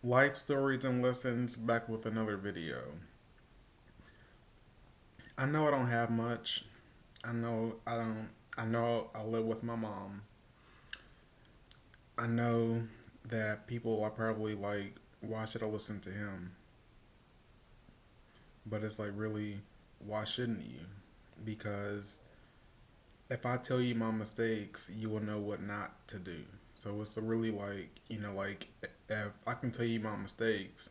Life stories and lessons back with another video. I know I don't have much. I know I live with my mom. I know that people are probably like, why should I listen to him? But it's like, really, why shouldn't you? Because if I tell you my mistakes, you will know what not to do. So it's really like, like if I can tell you my mistakes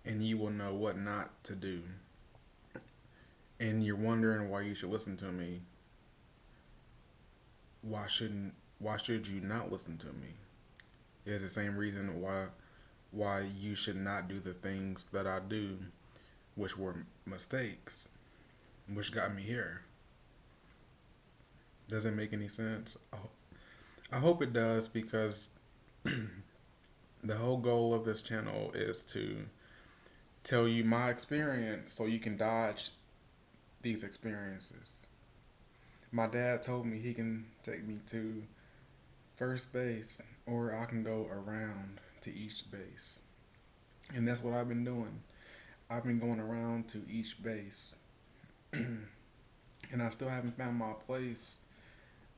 and you will know what not to do, and you're wondering why you should listen to me, why should you not listen to me? It's the same reason why you should not do the things that I do, which were mistakes, which got me here. Doesn't make any sense. I hope it does because the whole goal of this channel is to tell you my experience so you can dodge these experiences. My dad told me he can take me to first base or I can go around to each base. And that's what I've been doing. I've been going around to each base. And I still haven't found my place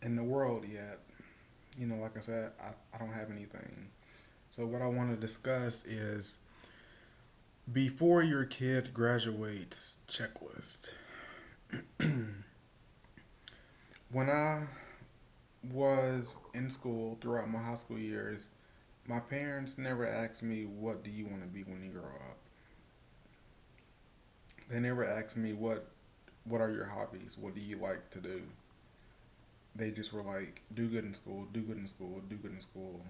in the world yet. Like I said, I don't have anything. So, what I want to discuss is before your kid graduates checklist. When I was in school throughout my high school years, my parents never asked me, what do you want to be when you grow up? They never asked me, what are your hobbies? What do you like to do? They just were like, do good in school, do good in school, do good in school.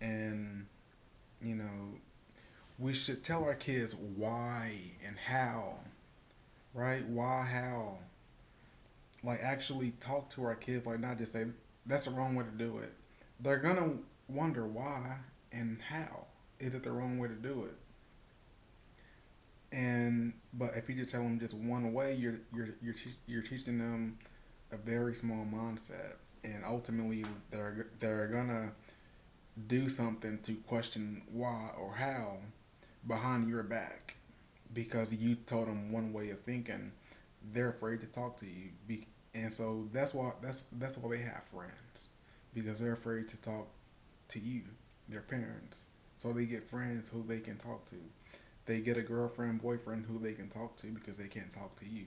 And, you know, we should tell our kids why and how, right? Why, how. Like, actually talk to our kids, like, not just say, that's the wrong way to do it. They're going to wonder why and how. Is it the wrong way to do it? But if you just tell them just one way, you're teaching them a very small mindset, and ultimately they're gonna do something to question why or how behind your back because you told them one way of thinking. They're afraid to talk to you, and so that's why they have friends, because they're afraid to talk to you, their parents. So they get friends who they can talk to. They get a girlfriend, boyfriend who they can talk to because they can't talk to you.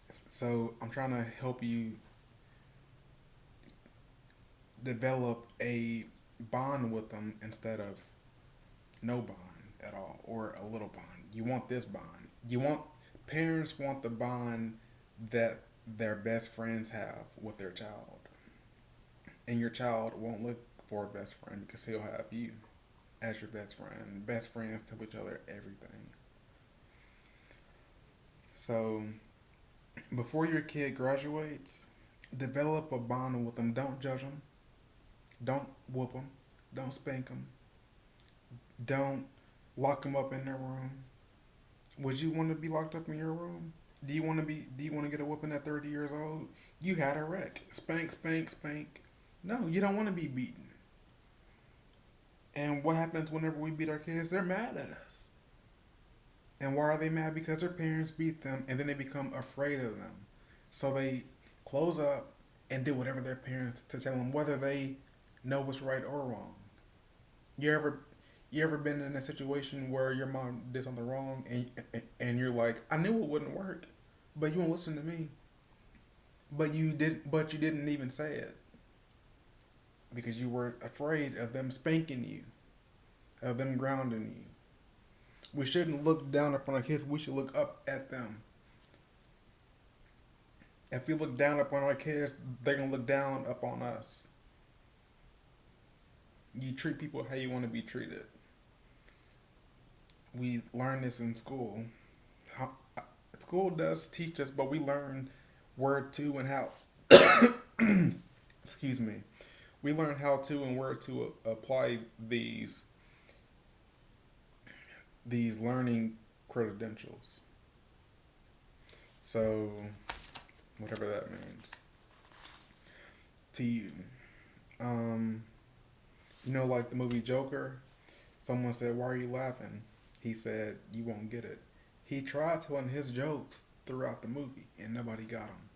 So I'm trying to help you develop a bond with them instead of no bond at all or a little bond. You want this bond. Parents want the bond that their best friends have with their child. And your child won't look for a best friend because he'll have you as your best friend. Best friends tell each other everything. So before your kid graduates, develop a bond with them. Don't judge them. Don't whoop them. Don't spank them. Don't lock them up in their room. Would you want to be locked up in your room? Do you want to get a whooping at 30 years old? You had a wreck. Spank, spank, spank. No, you don't want to be beaten. And what happens whenever we beat our kids? They're mad at us. And why are they mad? Because their parents beat them and then they become afraid of them. So they close up and do whatever their parents to tell them, whether they know what's right or wrong. You ever you ever been in a situation where your mom did something wrong and you're like, I knew it wouldn't work, but you won't listen to me. But you didn't even say it because you were afraid of them spanking you, of them grounding you. We shouldn't look down upon our kids. We should look up at them. If we look down upon our kids, they're gonna look down upon us. You treat people how you want to be treated. We learn this in school. How, School does teach us, but we learn where to and how. Excuse me. We learn how to and where to apply these learning credentials. So whatever that means to you. Um, like the movie Joker. Someone said, "Why are you laughing?" He said, "You won't get it." He tried telling his jokes throughout the movie, and nobody got him.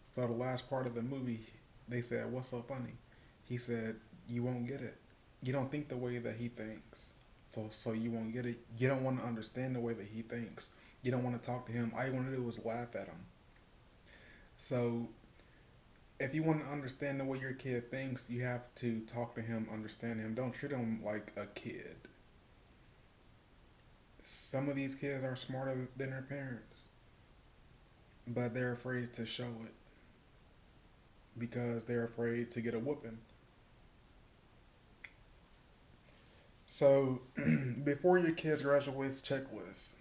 So the last part of the movie, they said, "What's so funny?" He said, "You won't get it. You don't think the way that he thinks. So you won't get it. You don't want to understand the way that he thinks. You don't want to talk to him. All you want to do is laugh at him." So if you want to understand the way your kid thinks, you have to talk to him, understand him. Don't treat him like a kid. Some of these kids are smarter than their parents, but they're afraid to show it because they're afraid to get a whooping. So, before your kids graduates checklist,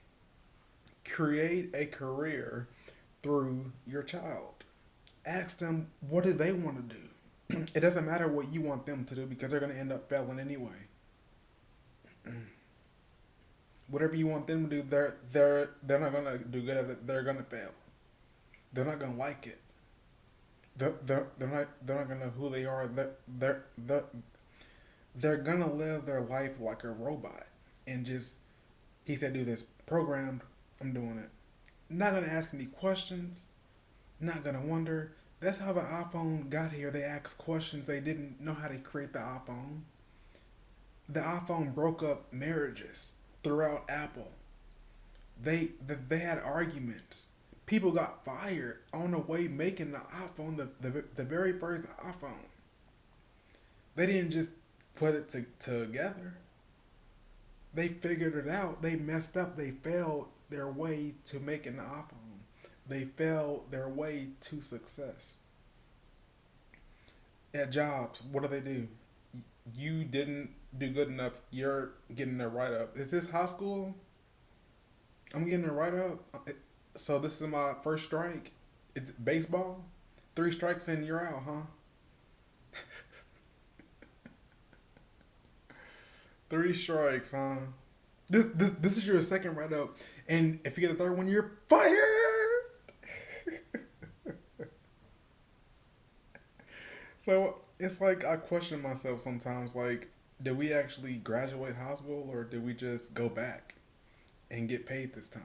create a career through your child. Ask them, what do they want to do? It doesn't matter what you want them to do because they're going to end up failing anyway. Whatever you want them to do, they're not going to do good at it. They're going to fail. They're not going to like it. They're not going to know who they are. They're going to live their life like a robot and just, he said, do this. Programmed. I'm doing it. Not going to ask any questions. Not going to wonder. That's how the iPhone got here. They asked questions. They didn't know how to create the iPhone. The iPhone broke up marriages throughout Apple. They had arguments. People got fired on the way making the iPhone, the very first iPhone. They didn't just put it together. They figured it out. They messed up. They failed their way to making the iPhone. They failed their way to success. At jobs, what do? You didn't do good enough. You're getting a write up. Is this high school? I'm getting a write up. So this is my first strike. It's baseball. 3 strikes and you're out, huh? 3 strikes, huh? This is your second write up, and if you get a third one, you're fired. So it's like I question myself sometimes. Like, did we actually graduate high school, or did we just go back and get paid this time?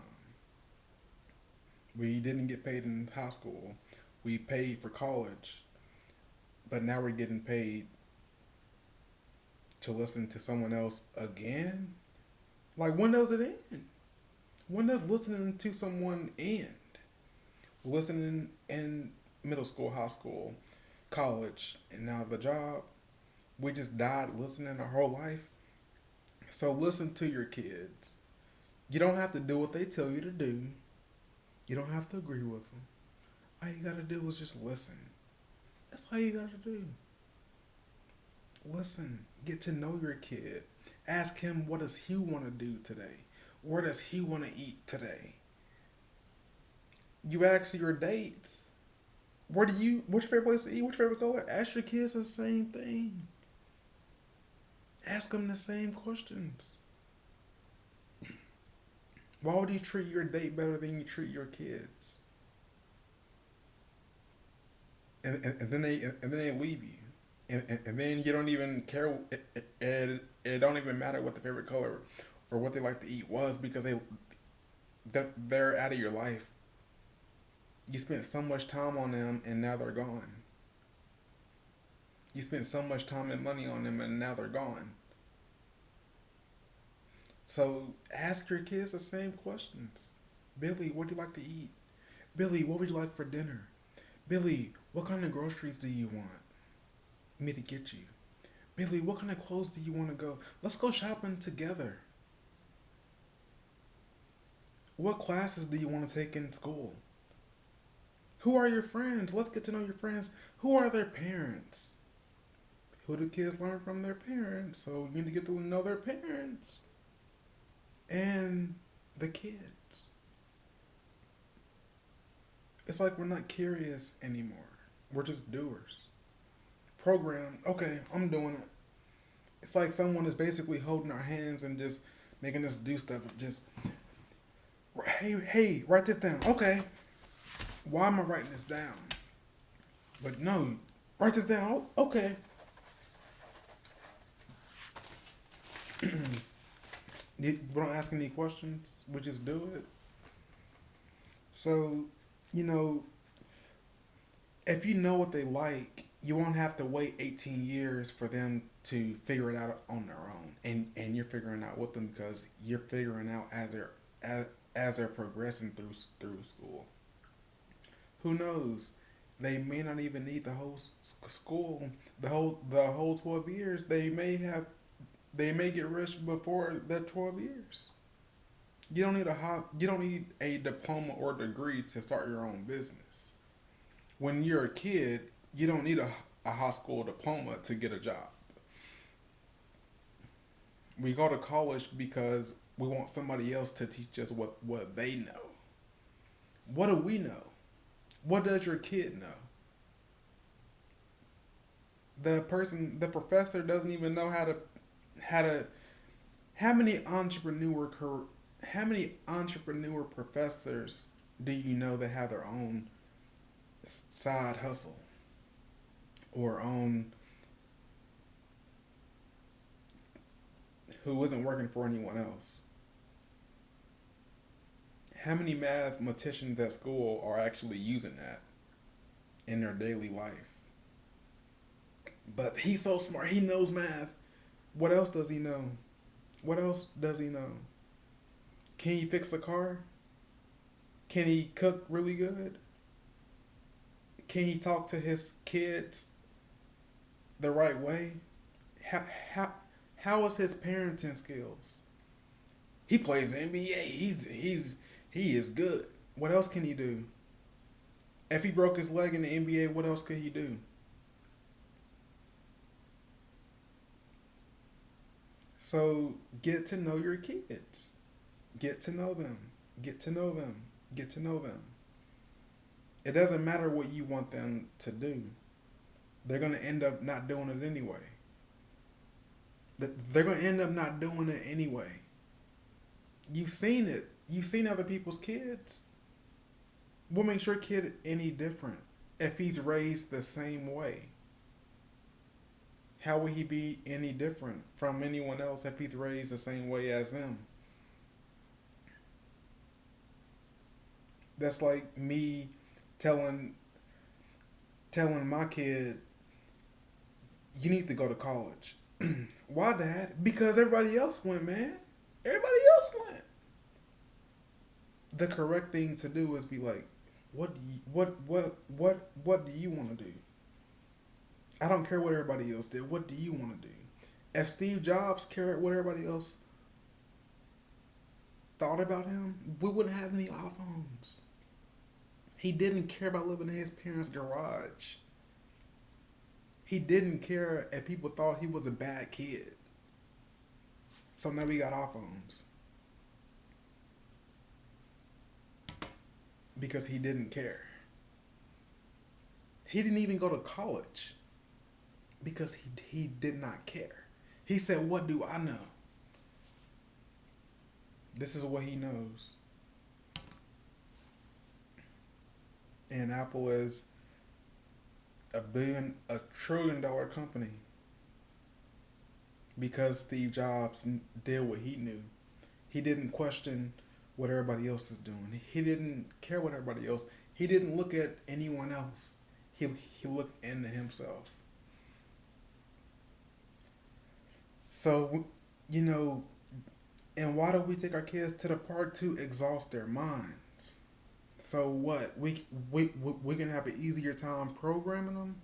We didn't get paid in high school. We paid for college, but now we're getting paid to listen to someone else again. Like, when does it end? When does listening to someone end? Listening in middle school, high school, college, and now the job. We just died listening our whole life. So listen to your kids. You don't have to do what they tell you to do. You don't have to agree with them. All you gotta do is just listen. That's all you gotta do. Listen. Get to know your kid. Ask him, what does he want to do today? Where does he want to eat today? You ask your dates. What's your favorite place to eat? What's your favorite color? Ask your kids the same thing. Ask them the same questions. Why would you treat your date better than you treat your kids? And then they leave you. And then you don't even care. It don't even matter what the favorite color or what they like to eat was because they're out of your life. You spent so much time on them and now they're gone. You spent so much time and money on them and now they're gone. So ask your kids the same questions. Billy, what do you like to eat? Billy, what would you like for dinner? Billy, what kind of groceries do you want me to get you? Billy, what kind of clothes do you want to go? Let's go shopping together. What classes do you want to take in school? Who are your friends? Let's get to know your friends. Who are their parents? Who do kids learn from their parents? So you need to get to know their parents and the kids. It's like we're not curious anymore. We're just doers. Program, okay, I'm doing it. It's like someone is basically holding our hands and just making us do stuff. Just, hey, write this down. Okay, why am I writing this down? But no, write this down. Okay. We don't ask any questions. We just do it. So, you know, if you know what they like, you won't have to wait 18 years for them to figure it out on their own. And you're figuring out with them because you're figuring out as they're progressing through school. Who knows? They may not even need the whole school, the whole 12 years. They may get rich before that 12 years. You don't need a diploma or degree to start your own business. When you're a kid, you don't need a high school diploma to get a job. We go to college because we want somebody else to teach us what they know. What do we know? What does your kid know? The professor doesn't even know how to how many how many entrepreneur professors do you know that have their own side hustle or own who isn't working for anyone else? How many mathematicians at school are actually using that in their daily life? But he's so smart, he knows math. What else does he know? What else does he know? Can he fix a car? Can he cook really good? Can he talk to his kids the right way? How, how, how is his parenting skills? He plays NBA. He is good. What else can he do? If he broke his leg in the NBA, what else could he do? So get to know your kids. Get to know them. Get to know them. Get to know them. It doesn't matter what you want them to do. They're going to end up not doing it anyway. They're going to end up not doing it anyway. You've seen it. You've seen other people's kids. What makes your kid any different if he's raised the same way? How will he be any different from anyone else if he's raised the same way as them? That's like me telling telling my kid, you need to go to college. Why, Dad? Because everybody else went, man. Everybody else went. The correct thing to do is be like, what do you want to do? I don't care what everybody else did. What do you want to do? If Steve Jobs cared what everybody else thought about him, we wouldn't have any iPhones. He didn't care about living in his parents' garage. He didn't care if people thought he was a bad kid. So now we got iPhones. Because he didn't care. He didn't even go to college. Because he did not care. He said, what do I know? This is what he knows. And Apple is a $1 trillion company because Steve Jobs did what he knew. He didn't question what everybody else is doing. He didn't care what everybody else. He didn't look at anyone else. He looked into himself. So, you know, and why do we take our kids to the park to exhaust their minds? So what? We can have an easier time programming them,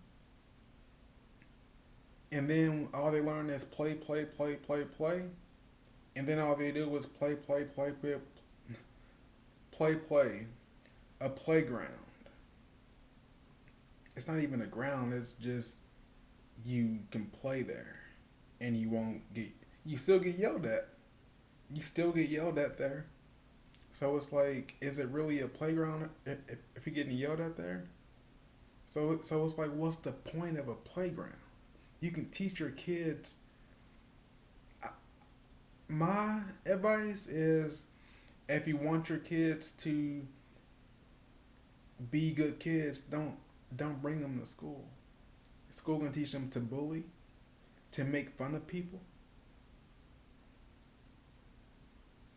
and then all they learn is play, play, play, play, play, and then all they do is play, play, play, play, play, play. A playground. It's not even a ground. It's just you can play there, and you won't get. You still get yelled at. You still get yelled at there. So it's like, is it really a playground if you're getting yelled at there? So it's like, what's the point of a playground? You can teach your kids. My advice is, if you want your kids to be good kids, don't bring them to school. School can teach them to bully, to make fun of people.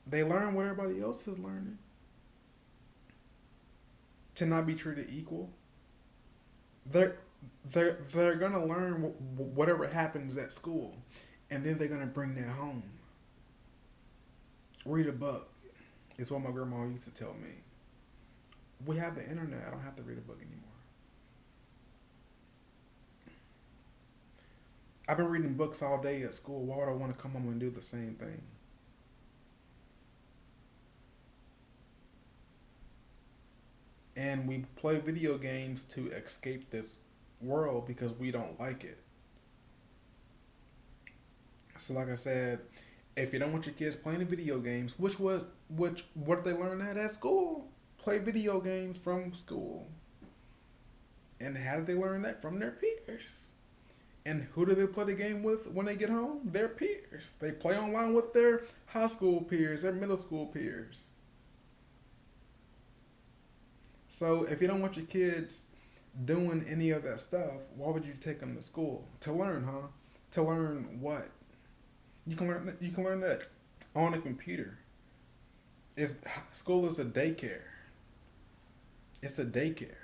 They learn what everybody else is learning to not be treated equal. They're they're gonna learn whatever happens at school, and then they're gonna bring that home. Read a book. It's what my grandma used to tell me. We have the internet. I don't have to read a book anymore. I've been reading books all day at school. Why would I want to come home and do the same thing? And we play video games to escape this world because we don't like it. So, like I said, if you don't want your kids playing the video games, which what they learn at school? Play video games from school. And how did they learn that? From their peers. And who do they play the game with when they get home? Their peers. They play online with their high school peers, their middle school peers. So if you don't want your kids doing any of that stuff, why would you take them to school? To learn, huh? To learn what? You can learn that on a computer. It's, school is a daycare. It's a daycare.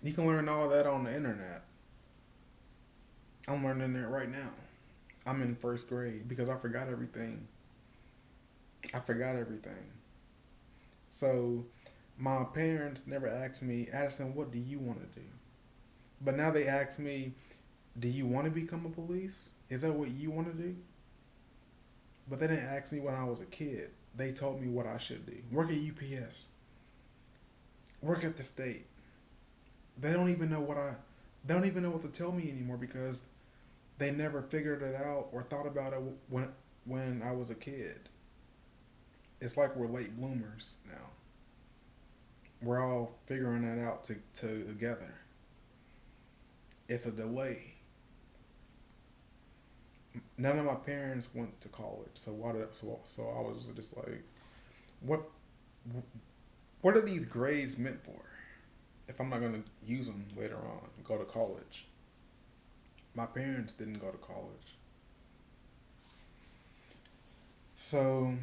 You can learn all that on the internet. I'm learning it right now. I'm in first grade because I forgot everything. I forgot everything. So my parents never asked me, Addison, what do you want to do? But now they ask me, do you want to become a police? Is that what you want to do? But they didn't ask me when I was a kid. They told me what I should do. Work at UPS. Work at the state. They don't even know they don't even know what to tell me anymore because they never figured it out or thought about it when I was a kid. It's like we're late bloomers now. We're all figuring that out together. It's a delay. None of my parents went to college, so I was just like, what what are these grades meant for? If I'm not gonna use them later on, go to college. My parents didn't go to college, so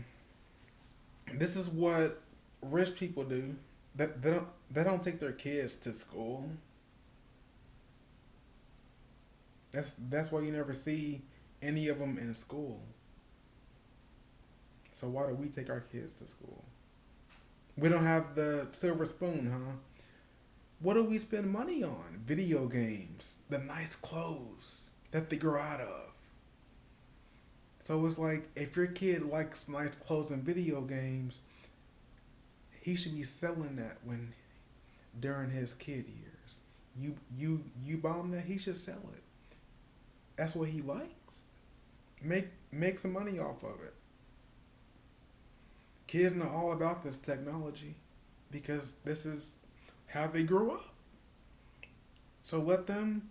this is what rich people do. That they don't take their kids to school. That's why you never see any of them in school. So why do we take our kids to school? We don't have the silver spoon, huh? What do we spend money on? Video games, the nice clothes that they grow out of. So it's like if your kid likes nice clothes and video games, he should be selling that when during his kid years. You buy him that, he should sell it. That's what he likes. Make some money off of it. Kids know all about this technology because this is how they grew up. So let them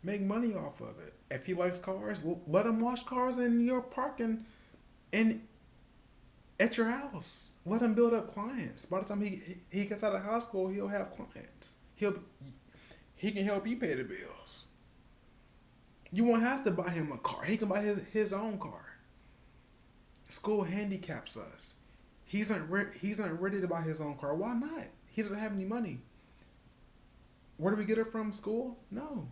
make money off of it. If he likes cars, well, let him wash cars in your parking and at your house. Let him build up clients. By the time he gets out of high school, he'll have clients. He can help you pay the bills. You won't have to buy him a car. He can buy his own car. School handicaps us. He's not ready to buy his own car. Why not? He doesn't have any money. Where do we get it from? School? No.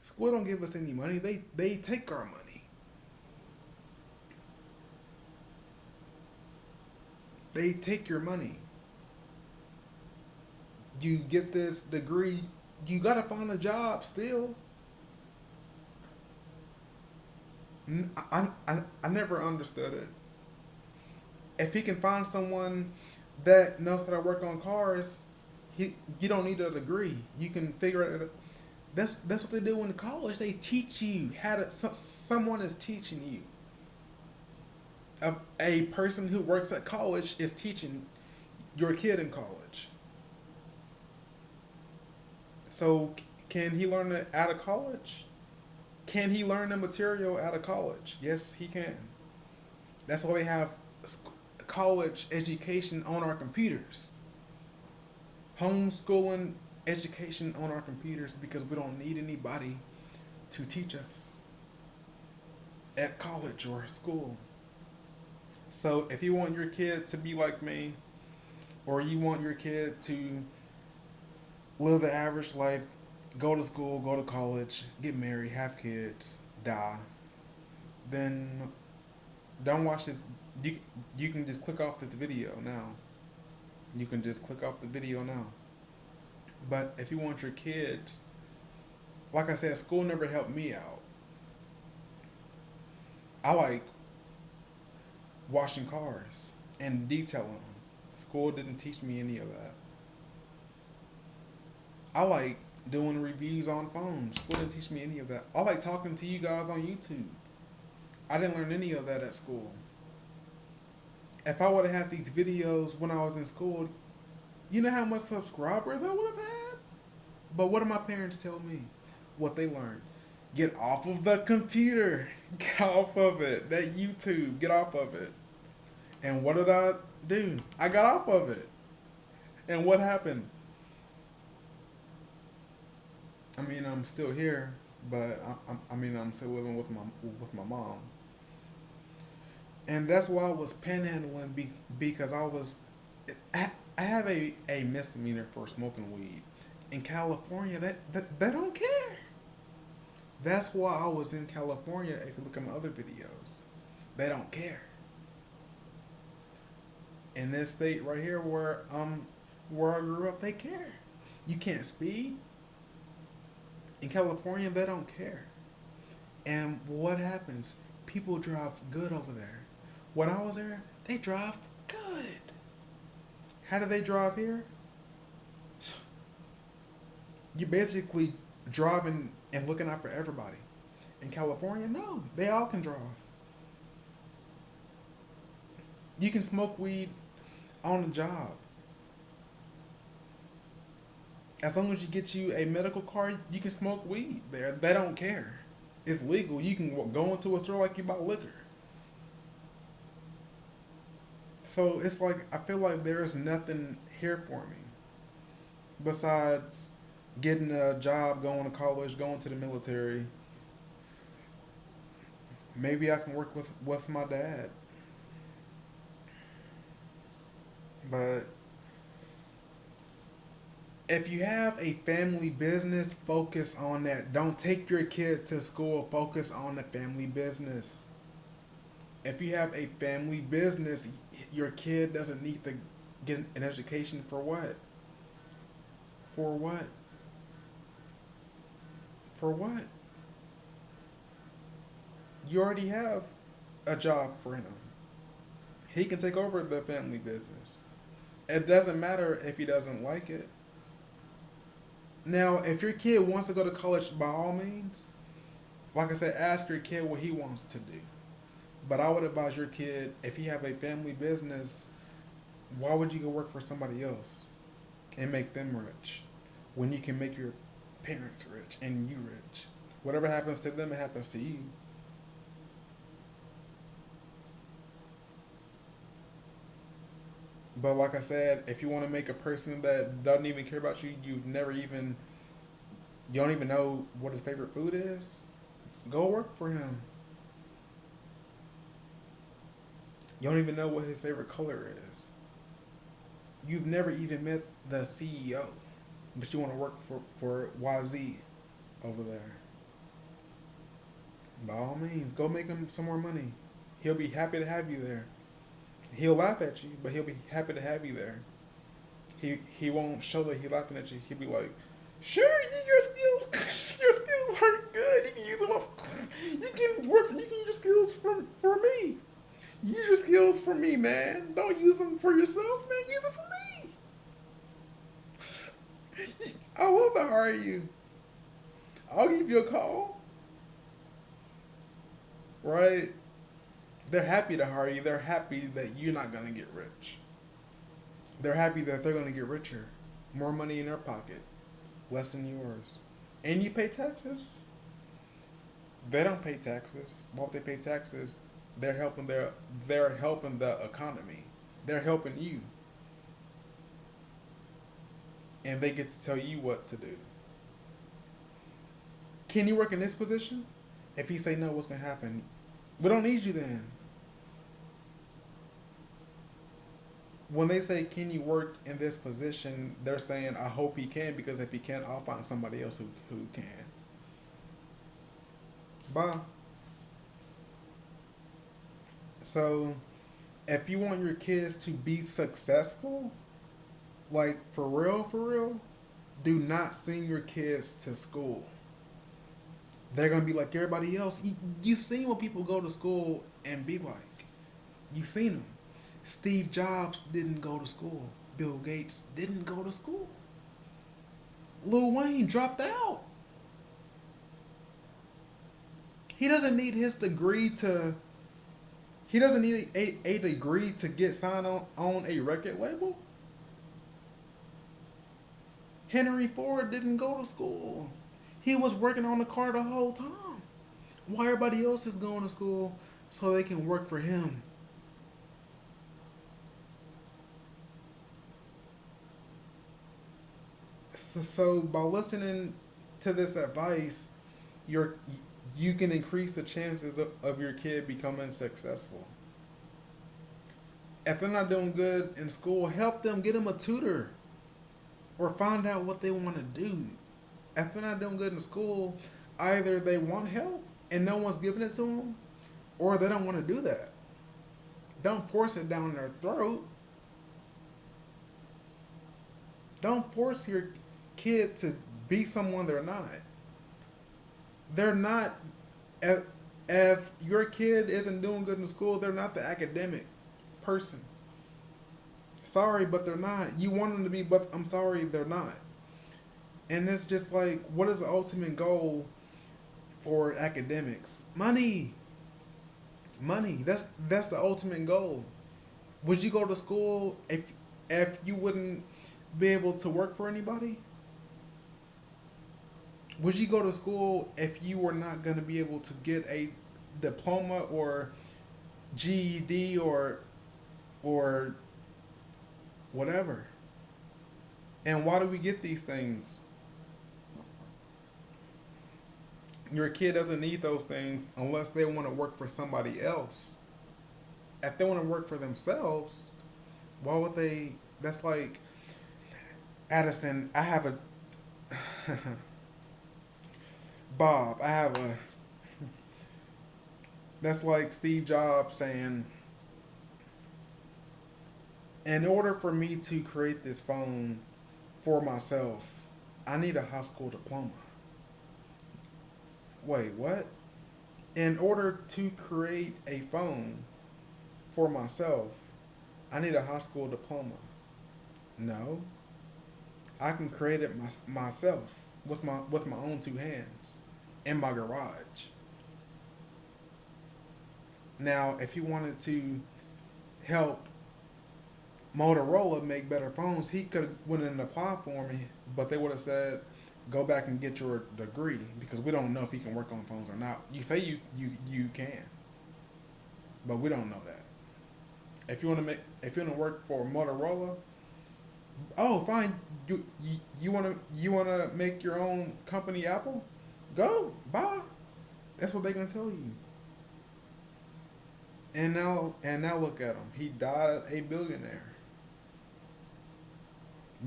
School don't give us any money. They take our money. They take your money. You get this degree. You gotta find a job still. I never understood it. If he can find someone that knows how to work on cars, you don't need a degree. You can figure it out. That's what they do in college. They teach you how to. Someone is teaching you. A person who works at college is teaching your kid in college. So can he learn it out of college? Can he learn the material out of college? Yes, he can. That's why we have college education on our computers. Homeschooling education on our computers because we don't need anybody to teach us at college or school. So if you want your kid to be like me, or you want your kid to live the average life, go to school, go to college, get married, have kids, die, then don't watch this. You you can just click off this video now. You can just click off the video now. But if you want your kids, like I said, school never helped me out. I like washing cars and detailing them. School didn't teach me any of that. I like doing reviews on phones. School didn't teach me any of that. I like talking to you guys on YouTube. I didn't learn any of that at school. If I would have had these videos when I was in school, you know how much subscribers I would have had? But what did my parents tell me? What they learned. Get off of the computer. Get off of it. That YouTube. Get off of it. And what did I do? I got off of it. And what happened? I mean, I'm still here, but I mean, I'm still living with my mom. And that's why I was panhandling because I have a misdemeanor for smoking weed. In California, they don't care. That's why I was in California. If you look at my other videos, they don't care. In this state right here, where I grew up, they care. You can't speed. In California, they don't care. And what happens? People drive good over there. When I was there, they drive good. How do they drive here? You basically driving and looking out for everybody. In California, no, they all can drive. You can smoke weed on the job. As long as you get you a medical card, you can smoke weed there. They don't care. It's legal. You can go into a store like you buy liquor. So it's like I feel like there is nothing here for me besides getting a job, going to college, going to the military. Maybe I can work with my dad. But if you have a family business, focus on that. Don't take your kids to school. Focus on the family business. If you have a family business, your kid doesn't need to get an education for what? For what? For what? You already have a job for him. He can take over the family business. It doesn't matter if he doesn't like it. Now, if your kid wants to go to college, by all means, like I said, ask your kid what he wants to do. But I would advise your kid, if you have a family business, why would you go work for somebody else and make them rich when you can make your parents rich and you rich? Whatever happens to them, it happens to you. But like I said, if you want to make a person that doesn't even care about you, you don't even know what his favorite food is, go work for him. You don't even know what his favorite color is. You've never even met the CEO, but you want to work for YZ over there. By all means, go make him some more money. He'll be happy to have you there. He'll laugh at you, but he'll be happy to have you there. He won't show that he's laughing at you. He'll be like, "Sure, your skills, your skills are good. You can use them. You can work. You can use your skills for me. Use your skills for me, man. Don't use them for yourself, man. Use them for me. I love to hire you. I'll give you a call, right? They're happy to hire you. They're happy that you're not gonna get rich. They're happy that they're gonna get richer, more money in their pocket, less than yours, and you pay taxes. They don't pay taxes. Why would they pay taxes? They're helping the economy. They're helping you, and they get to tell you what to do. Can you work in this position? If you say no, what's gonna happen? We don't need you then. when they say, "Can you work in this position?" They're saying, "I hope he can, because if he can't, I'll find somebody else who can." Bye. So, if you want your kids to be successful, like for real, do not send your kids to school. They're gonna be like everybody else. You seen what people go to school and be like. You seen them. Steve Jobs didn't go to school. Bill Gates didn't go to school. Lil Wayne dropped out. He doesn't need his degree to. He doesn't need a degree to get signed on a record label. Henry Ford didn't go to school. He was working on the car the whole time. Why everybody else is going to school so they can work for him? So by listening to this advice, you're you can increase the chances of your kid becoming successful. If they're not doing good in school, help them, get them a tutor, or find out what they want to do. If they're not doing good in school, either they want help and no one's giving it to them, or they don't want to do that. Don't force it down their throat. Don't force your kid to be someone they're not. They're not. If your kid isn't doing good in school, they're not the academic person. Sorry, but they're not. You want them to be, but I'm sorry, they're not. And it's just like, what is the ultimate goal for academics? Money. Money. That's the ultimate goal. Would you go to school if you wouldn't be able to work for anybody? Would you go to school if you were not going to be able to get a diploma or GED or whatever? And why do we get these things? Your kid doesn't need those things unless they want to work for somebody else. If they want to work for themselves, why would they? That's like Addison. I have a Bob. I have a. That's like Steve Jobs saying, in order for me to create this phone for myself, I need a high school diploma. Wait, what? In order to create a phone for myself, I need a high school diploma. No, I can create it myself with my own two hands in my garage. Now, if he wanted to help Motorola make better phones, he could have went and applied for me, but they would have said, "Go back and get your degree because we don't know if he can work on phones or not." You say you can, but we don't know that. If you want to work for Motorola, oh fine. You want to make your own company, Apple? Go bye. That's what they're gonna tell you. And now look at him. He died a billionaire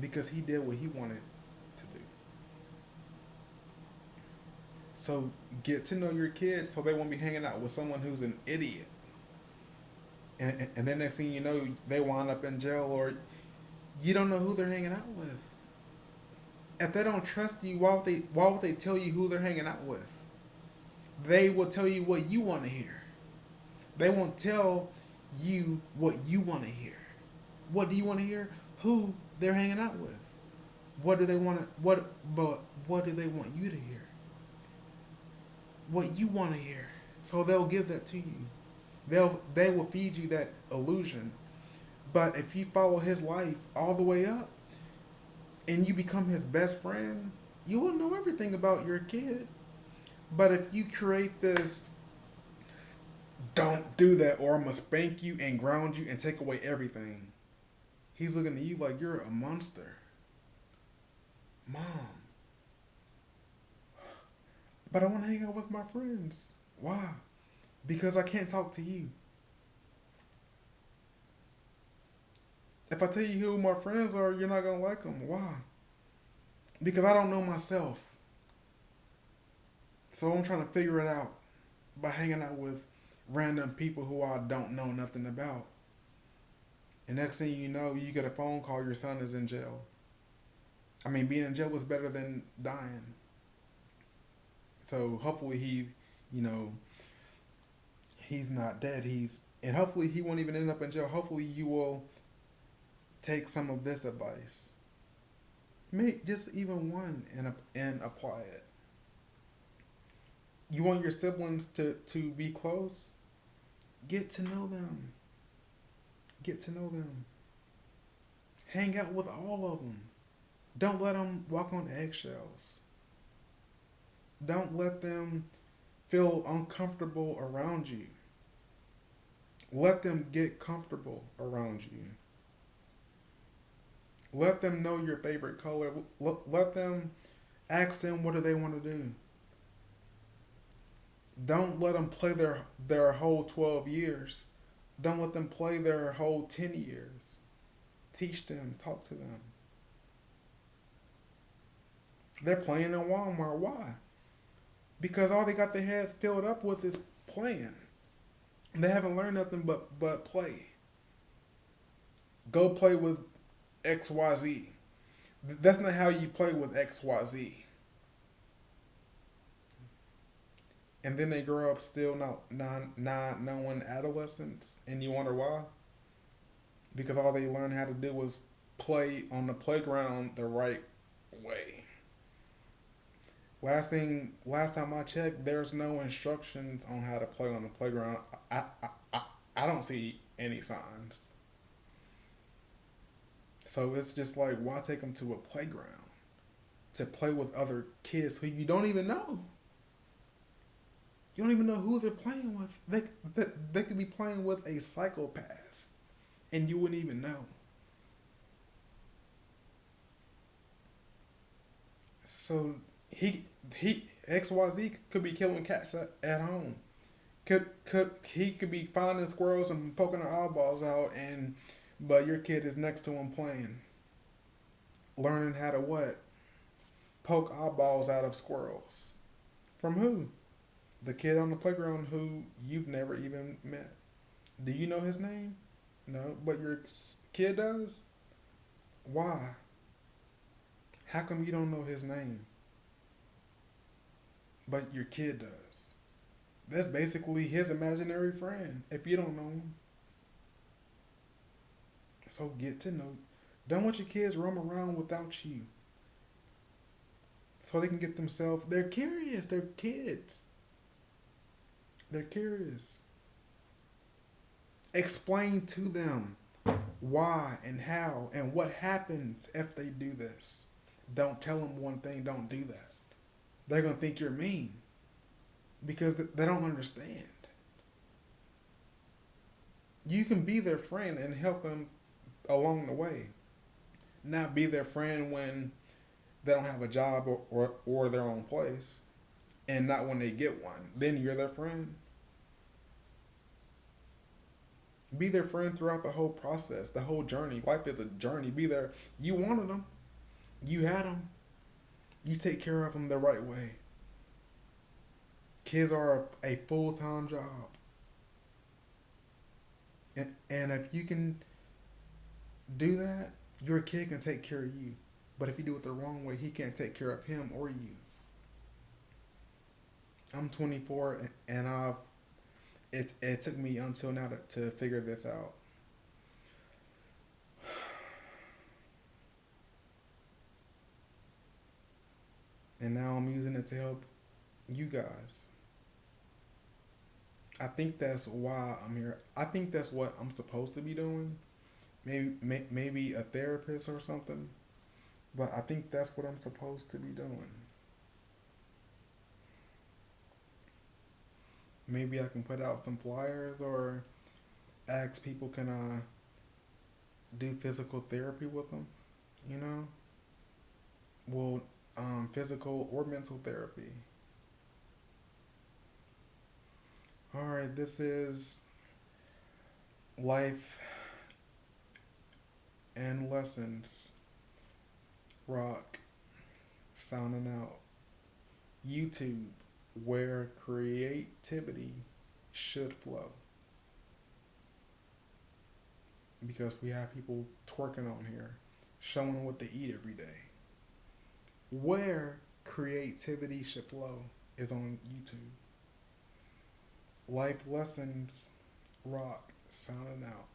because he did what he wanted to do. So get to know your kids so they won't be hanging out with someone who's an idiot. And then next thing you know, they wind up in jail, or you don't know who they're hanging out with. If they don't trust you, why would they tell you who they're hanging out with? They will tell you what you want to hear. They won't tell you what you want to hear. What do you want to hear? Who they're hanging out with. What do they want to what do they want you to hear? What you want to hear. So they'll give that to you. They will feed you that illusion. But if you follow his life all the way up and you become his best friend, you will know everything about your kid. But if you create this, don't do that or I'm gonna spank you and ground you and take away everything. He's looking at you like you're a monster. Mom, but I want to hang out with my friends. Why? Because I can't talk to you. If I tell you who my friends are, you're not gonna like them. Why? Because I don't know myself. So I'm trying to figure it out by hanging out with random people who I don't know nothing about. And next thing you know, you get a phone call, your son is in jail. I mean, being in jail was better than dying. So hopefully you know, he's not dead. And hopefully he won't even end up in jail. Hopefully you will take some of this advice. Make just even one and apply it. You want your siblings to be close? Get to know them. Get to know them. Hang out with all of them. Don't let them walk on eggshells. Don't let them feel uncomfortable around you. Let them get comfortable around you. Let them know your favorite color. Let them ask them what do they want to do. Don't let them play their whole 12 years. Don't let them play their whole 10 years. Teach them, talk to them. They're playing in Walmart. Why? Because all they got their head filled up with is playing. They haven't learned nothing but play. Go play with XYZ. That's not how you play with XYZ. And then they grow up still not knowing adolescence, and you wonder why? Because all they learned how to do was play on the playground the right way. Last time I checked, there's no instructions on how to play on the playground. I don't see any signs. So it's just like, why take them to a playground to play with other kids who you don't even know? You don't even know who they're playing with. They could be playing with a psychopath, and you wouldn't even know. So he XYZ could be killing cats at home. He could be finding squirrels and poking their eyeballs out, and but your kid is next to him playing, learning how to what? Poke eyeballs out of squirrels. From who? The kid on the playground who you've never even met. Do you know his name? No, but your kid does? Why? How come you don't know his name? But your kid does. That's basically his imaginary friend if you don't know him. So get to know. Don't want your kids roam around without you. So they can get themselves. They're curious. They're kids. They're curious. Explain to them why and how and what happens if they do this. Don't tell them one thing, don't do that. They're going to think you're mean because they don't understand. You can be their friend and help them along the way. Not be their friend when they don't have a job or their own place, and not when they get one. Then you're their friend. Be their friend throughout the whole process, the whole journey. Life is a journey. Be there. You wanted them. You had them. You take care of them the right way. Kids are a full-time job. And if you can do that, your kid can take care of you. But if you do it the wrong way, he can't take care of him or you. I'm 24 and it took me until now to figure this out. And now I'm using it to help you guys. I think that's why I'm here. I think that's what I'm supposed to be doing. Maybe a therapist or something. But I think that's what I'm supposed to be doing. Maybe I can put out some flyers or ask people can I do physical therapy with them. You know, well, physical or mental therapy. All right, this is life and lessons rock sounding out. YouTube, where creativity should flow. Because we have people twerking on here, showing what they eat every day. Where creativity should flow is on YouTube. Life lessons rock sounding out.